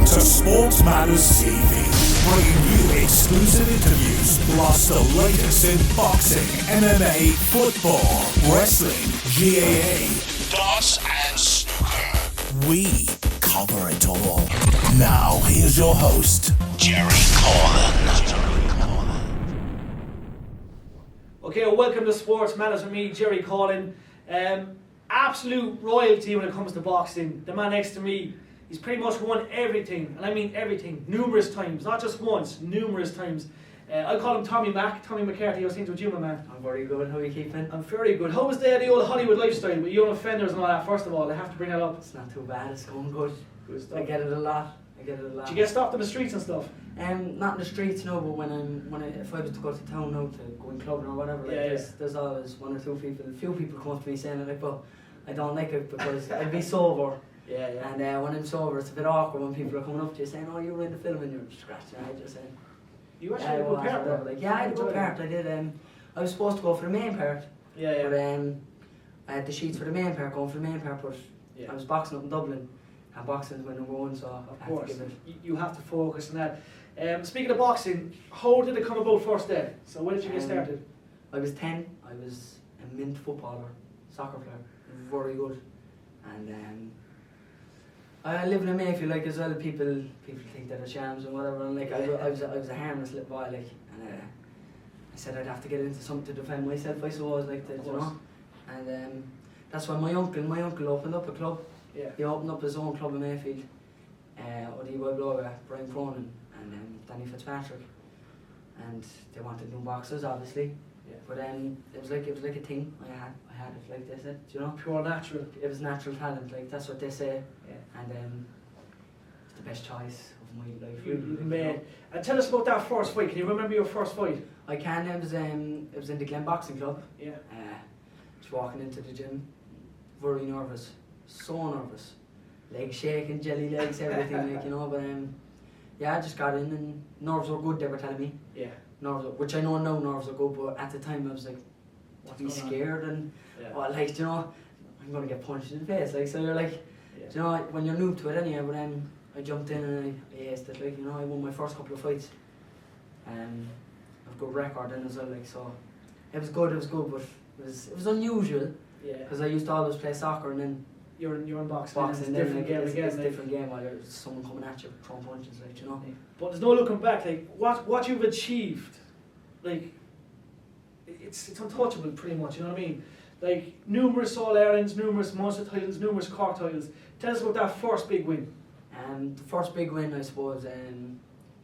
to SportsMatters TV, bringing you exclusive interviews plus the latest in boxing, MMA, football, wrestling, GAA, darts and snooker. We cover it all. Now here's your host, Jerry Coughlan. Okay, welcome to Sports Matters with me, Jerry Coughlan. Absolute royalty when it comes to boxing. The man next to me, he's pretty much won everything, and I mean everything, numerous times, not just once, numerous times. I call him Tommy McCarthy. I was thinking with you, my man. I'm very good. How are you keeping? I'm very good. How was the old Hollywood lifestyle with young offenders and all that? First of all, I have to bring that up. It's not too bad. It's going good. Good stuff. I get it a lot. Did you get stopped in the streets and stuff? Not in the streets, no. But if I was to go to town now to go in clubbing or whatever, there's always one or two people. A few people come up to me saying like, "Well, I don't like it because I'd be sober." Yeah. And when I'm sober, it's a bit awkward when people are coming up to you saying, "Oh, you were in the film," and you're scratching your head, just saying. You actually had a good part there. Like, yeah, I had a good part. I did. I was supposed to go for the main part. Yeah. But I had the sheets for the main part, going for the main part, but I was boxing up in Dublin. And boxing is my number one, so of course, you have to focus on that. Speaking of boxing, how did it come about first then? So when did you get started? I was 10. I was a mint footballer, soccer player, very good. And I live in a Mayfield, like as well. People think that they're shams and whatever. And like I was a harmless little boy, like. And I said I'd have to get into something to defend myself. I suppose, like that, you know. And that's why my uncle opened up a club. Yeah. He opened up his own club in Mayfield, Odi Blogger, Brian Cronin and Danny Fitzpatrick, and they wanted new boxers, obviously. Yeah. But it was like a thing. I had it, like they said, you know. Pure natural. It was natural talent, like that's what they say. Yeah. And it's the best choice of my life. You made. And tell us about that first fight. Can you remember your first fight? I can. It was in the Glen Boxing Club. Yeah. Just walking into the gym, very nervous. So nervous, legs shaking, jelly legs, everything, like, you know. But I just got in and nerves were good. They were telling me, which I know now nerves are good, but at the time I was like, to be scared and like, you know, I'm gonna get punched in the face, like. So you're like, you know, when you're new to it anyway. But I jumped in and I aced it, like, you know. I won my first couple of fights, I've got a record in as well, like. So it was good, but it was unusual, because I used to always play soccer and then. You're in boxing and it's a different game again. It's a different game while there's someone coming at you, throwing punches, like, you know. But there's no looking back, like, what you've achieved, like, it's untouchable pretty much, you know what I mean? Like, numerous All-Irelands, numerous Munster titles, numerous Cork titles. Tell us about that first big win. The first big win, I suppose,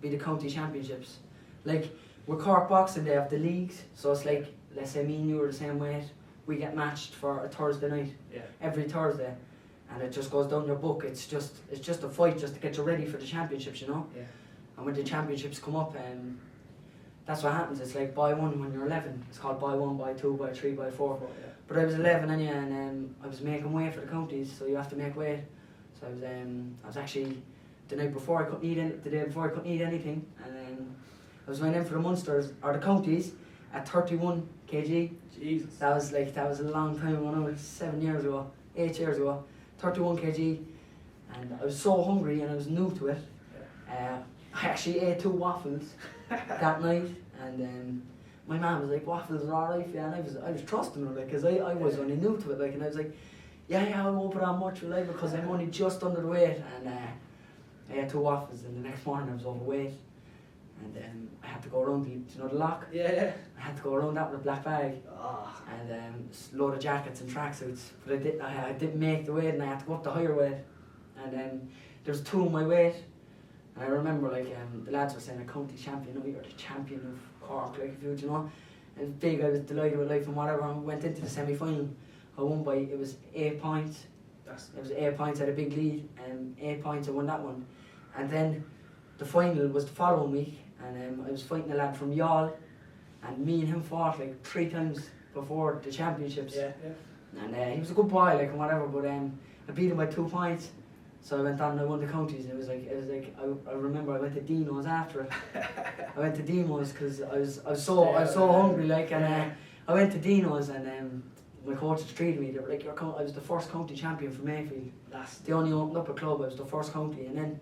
be the county championships. Like, with Cork boxing, they have the leagues, so it's like, let's say me and you are the same weight. We get matched for a Thursday night, every Thursday, and it just goes down your book. It's just a fight just to get you ready for the championships, you know. Yeah. And when the championships come up, that's what happens. It's like buy one when you're 11. It's called buy one, buy two, buy three, buy four. But I was 11 anyway, and I was making weight for the counties, so you have to make weight. So I was actually the day before I couldn't eat anything, and I was went in for the Munsters or the counties at 31 kg. Jesus. That was a long time ago. It was 8 years ago, 31 kg, and I was so hungry and I was new to it. I actually ate 2 waffles that night, and my mum was like, "Waffles are alright, yeah." And I was trusting her, like, because I was only new to it, like, and I was like, yeah, I won't put on much, like, because I'm only just under the weight, and I ate 2 waffles, and the next morning I was overweight. And I had to go around the lock? Yeah. I had to go around that with a black bag and a load of jackets and tracksuits. But I didn't make the weight, and I had to go up the higher weight. And there was 2 of my weight. And I remember, like, the lads were saying, a county champion, you're the champion of Cork, like, if you know. And it was big, I was delighted with life and whatever. I went into the semi-final. I won by, it was 8 points. It was 8 points, I had a big lead. 8 points, I won that one. And then the final was the following week. And I was fighting a lad from Youghal, and me and him fought like 3 times before the championships. Yeah. And he was a good boy, like, and whatever. But I beat him by 2 points, so I went on and I won the counties. And it was like I remember I went to Dino's after it. I went to Dino's because I was so hungry, like, and I went to Dino's and my coaches treated me. They were like, I was the first county champion for Mayfield. They only opened up a club. I was the first county, and then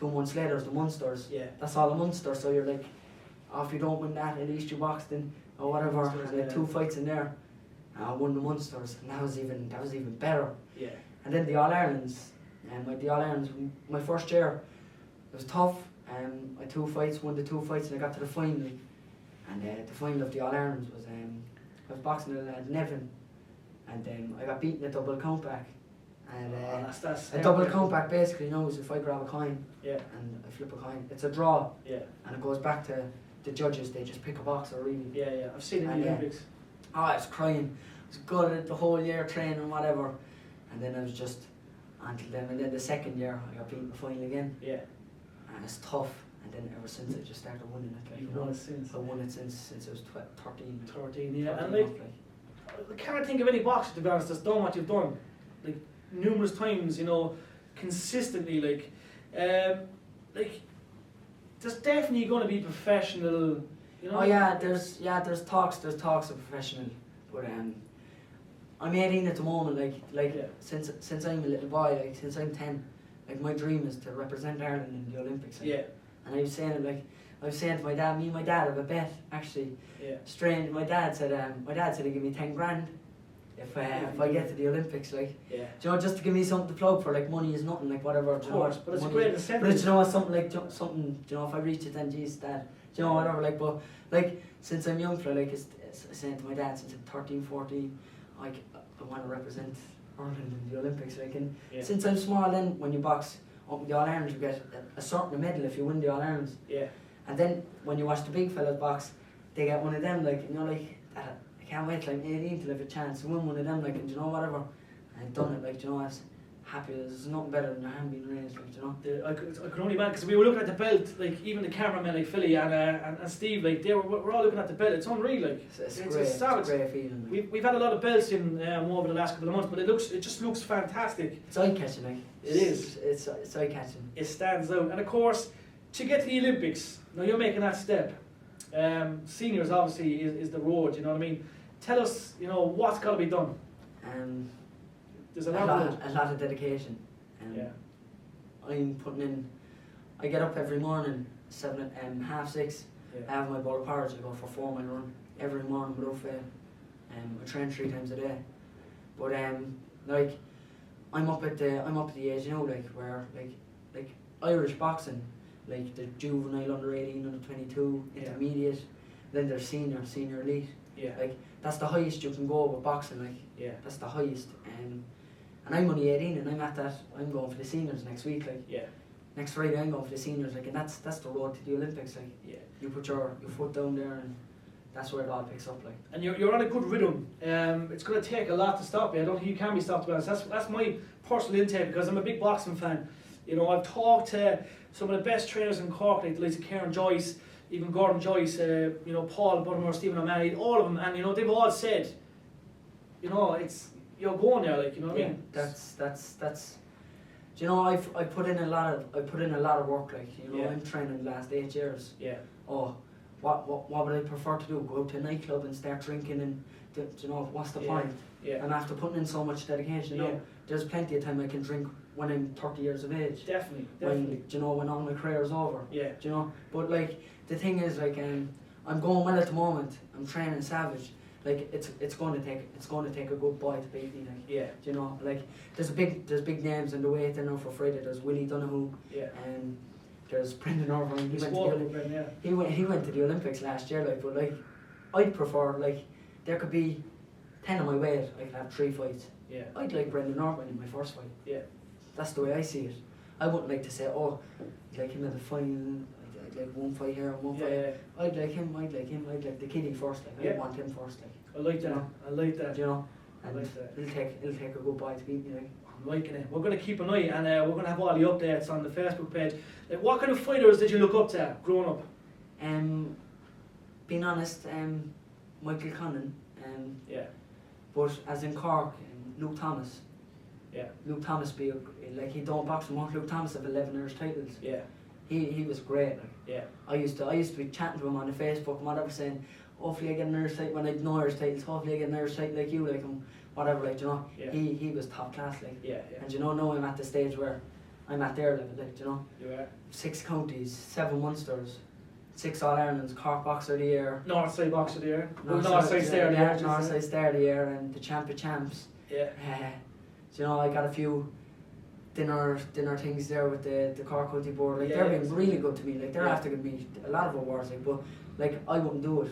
2 months later is the Munsters. Yeah. That's all the Munster. So you're like, oh, if you don't win that, at least you boxed in or whatever. Munsters, And I had 2 fights in there. And I won the Munsters, and that was even better. Yeah. And then the All Irelands, and the All Irelands, my first year, it was tough. I had 2 fights, won the 2 fights, and I got to the final. And the final of the All Irelands was I was boxing at Nevin, and I got beaten a double count back. And that's a double count back basically, you know, is if I grab a coin and I flip a coin, it's a draw. Yeah. And it goes back to the judges. They just pick a boxer really. Yeah. I've seen it in the Olympics. I was crying. I was good the whole year training and whatever, and then I was just until then. And then the second year I got beaten the final again. Yeah. And it's tough. And then ever since I just started winning it. Like, You've won it since. I won it since I was 13. 13, yeah. 13 And like, I can't think of any boxer, to be honest, that's done what you've done. Like, numerous times, you know, consistently, like, there's definitely going to be professional, you know. Oh yeah, there's talks of professional, but I'm 18 at the moment, since I'm a little boy, like since I'm 10, like my dream is to represent Ireland in the Olympics. Like, yeah. And I was saying to my dad, me and my dad have a bet actually. Yeah. Strange. My dad said he'd give me 10 grand if I get to the Olympics, like. Yeah. Do you know, just to give me something to plug for, like money is nothing, like whatever. Of course, but it's a great incentive. But you know what, something, you know, if I reach it, then geez, Dad, do you know, whatever, like, but like since I'm young, for like, it's saying to my dad since I'm 13, 14, like I want to represent Ireland in the Olympics, like, and since I'm small, then when you box up in the All Irelands, you get a certain medal if you win the All Irelands. Yeah. And then when you watch the big fellas box, they get one of them, like, you know, like that. I can't wait till I'm 18 till I have a chance to win one of them, like, and you know, whatever. And I've done it, like, you know, I was happy. There's nothing better than your hand being raised, like, you know. I could only imagine, because we were looking at the belt, like, even the cameramen, like Philly and Steve, like, we're all looking at the belt. It's unreal, like. It's great. It's a great feeling. Like. We've had a lot of belts in over the last couple of months, but it just looks fantastic. It's eye catching, like. It is. It's eye catching. It stands out, and of course, to get to the Olympics, now you're making that step. Seniors obviously is the road. You know what I mean? Tell us, you know, what's got to be done. There's a lot of dedication. Yeah. I'm putting in. I get up every morning, 6:30. Yeah. I have my bowl of porridge. I go for a 4-mile run every morning without fail. I train 3 times a day. But like, I'm up at the age now, like, where like Irish boxing, like the juvenile, under 18, under 22, intermediate, then there's senior elite. Yeah. Like, that's the highest you can go with boxing, like. Yeah. That's the highest. And I'm only 18 and I'm at that. I'm going for the seniors next week, like. Yeah. Next Friday I'm going for the seniors, like, and that's the road to the Olympics, like. Yeah. You put your foot down there and that's where it all picks up, like. And you're on a good rhythm. It's going to take a lot to stop you. I don't think you can be stopped, to be honest. That's my personal intake, because I'm a big boxing fan. You know, I've talked to some of the best trainers in Cork, like the likes of Kieran Joyce, even Gordon Joyce, you know, Paul Buttermore, Stephen O'Malley, all of them, and you know, they've all said, you know, you're going there, like, you know what I mean? That's. Do you know, I put in a lot of work, like, you know. I'm training the last 8 years. Yeah. Oh, what would I prefer to do? Go out to a nightclub and start drinking, and do you know, what's the point? Yeah. And after putting in so much dedication, you know, there's plenty of time I can drink when I'm 30 years of age. Definitely. When, you know, when all my career is over. Yeah. Do you know? But like, the thing is, like, I'm going well at the moment. I'm training savage. Like, it's going to take a good boy to beat me. Like. Yeah. Do you know? Like, there's big names in the weight there now for Friday. There's Willie Donoghue. Yeah. And there's Brendan Irvine. He went to the Olympics last year. Like, but like, I'd prefer, like, there could be 10 of my weight. I could have 3 fights. Yeah. I'd like Brendan Irvine in my first fight. Yeah. That's the way I see it. I wouldn't like to say, oh, I'd like him in the final. I'd like 1 fight here and 1 fight. Yeah. I'd like him. I'd like the kiddie first. Like, I want him first. Like. I like that. You know? I like that. You know. And I like that. It'll take a good boy to beat me. Like. I'm liking it. We're going to keep an eye, and we're going to have all the updates on the Facebook page. Like, what kind of fighters did you look up to growing up? Being honest, Michael Connon. Yeah. But as in Cork, Luke Thomas. Yeah. Luke Thomas he don't box him much. Luke Thomas have 11 Irish titles. Yeah. He was great. Like. Yeah. I used to be chatting to him on the Facebook and whatever, saying, hopefully I get an Irish title when I had no Irish titles. Hopefully I get an Irish title like you, like him, whatever, like, you know. Yeah. He was top class, like. Yeah. And you know, now I'm at the stage where I'm at their level, like, you know. You are. 6 counties, 7 Munsters, 6 All-Irelands, Cork Boxer of the Year. Northside Boxer of the Year. Northside Star of the Year. Northside Star of the Year, and the Champ of Champs. Yeah. You know, I got a few dinner things there with the Cork County Board. Like, Yeah, they're being really good to me. Like, they're Yeah. after giving me a lot of awards. Like, but like, I wouldn't do it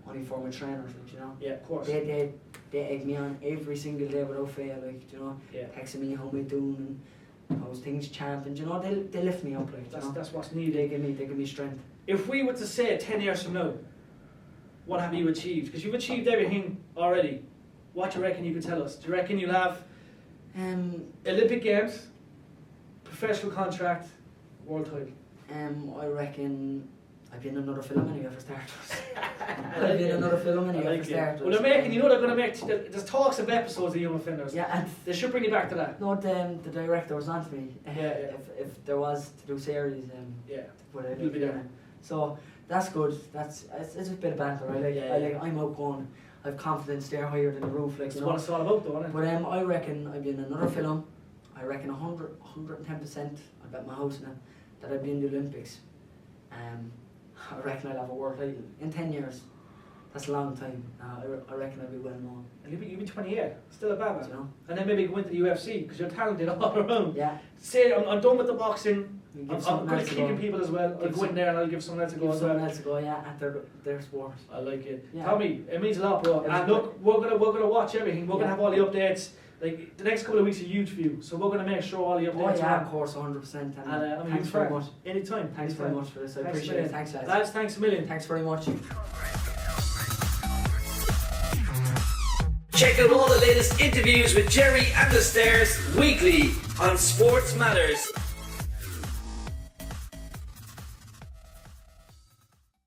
only for my trainers. Like, you know. Yeah, of course. They egg me on every single day without fail. Like, you know, Yeah. texting me how we doing and how's things, champ, and you know, they lift me up. Like, you know? That's what's They needed. give me strength. If we were to say 10 years from now, what have you achieved? Because you've achieved everything already. What do you reckon you could tell us? Do you reckon you'll have Olympic Games, professional contract, world title? I reckon I'd be in another film anyway for starters. I'd be in another film anyway for starters. Well, they're making, you know, they're going to make, there's talks of episodes of Young Offenders. Yeah, and They should bring you back to that. no, the director was on to me. Yeah. If there was to do series, Yeah. but You'll be there. So that's good. It's a bit of banter. I'm outgoing. I've confidence there higher than the roof. Like, That's you know. what it's all about, though, isn't it? But I reckon I'd be in another film. I reckon 110%. I bet my house in it that I'd be in the Olympics. I reckon I'll have a world title in 10 years. That's a long time. I reckon I'll be well known. And you'll be 28, still a bad man. You know? And then maybe go into the UFC because you're talented all around. Yeah. Say, I'm done with the boxing. You I'm give something good at else to kicking go. people as well. I'll go in there and I'll give someone else a go Give as well. someone else to go. Yeah, at their sport. I like it. Yeah. Tommy, it means a lot, bro. It And was look, we're gonna watch everything. We're Yeah. gonna have all the updates. Like the next couple of weeks are huge for you, so we're gonna make sure all the Oh updates yeah, are of course, 100%. on. And I'm a thanks huge very fan. much. Anytime. Thanks very much for this. I Thanks a appreciate it. million. Thanks, lads. Lads, thanks a million. Thanks very much. Check out all the latest interviews with Jerry and the Stairs weekly on Sports Matters.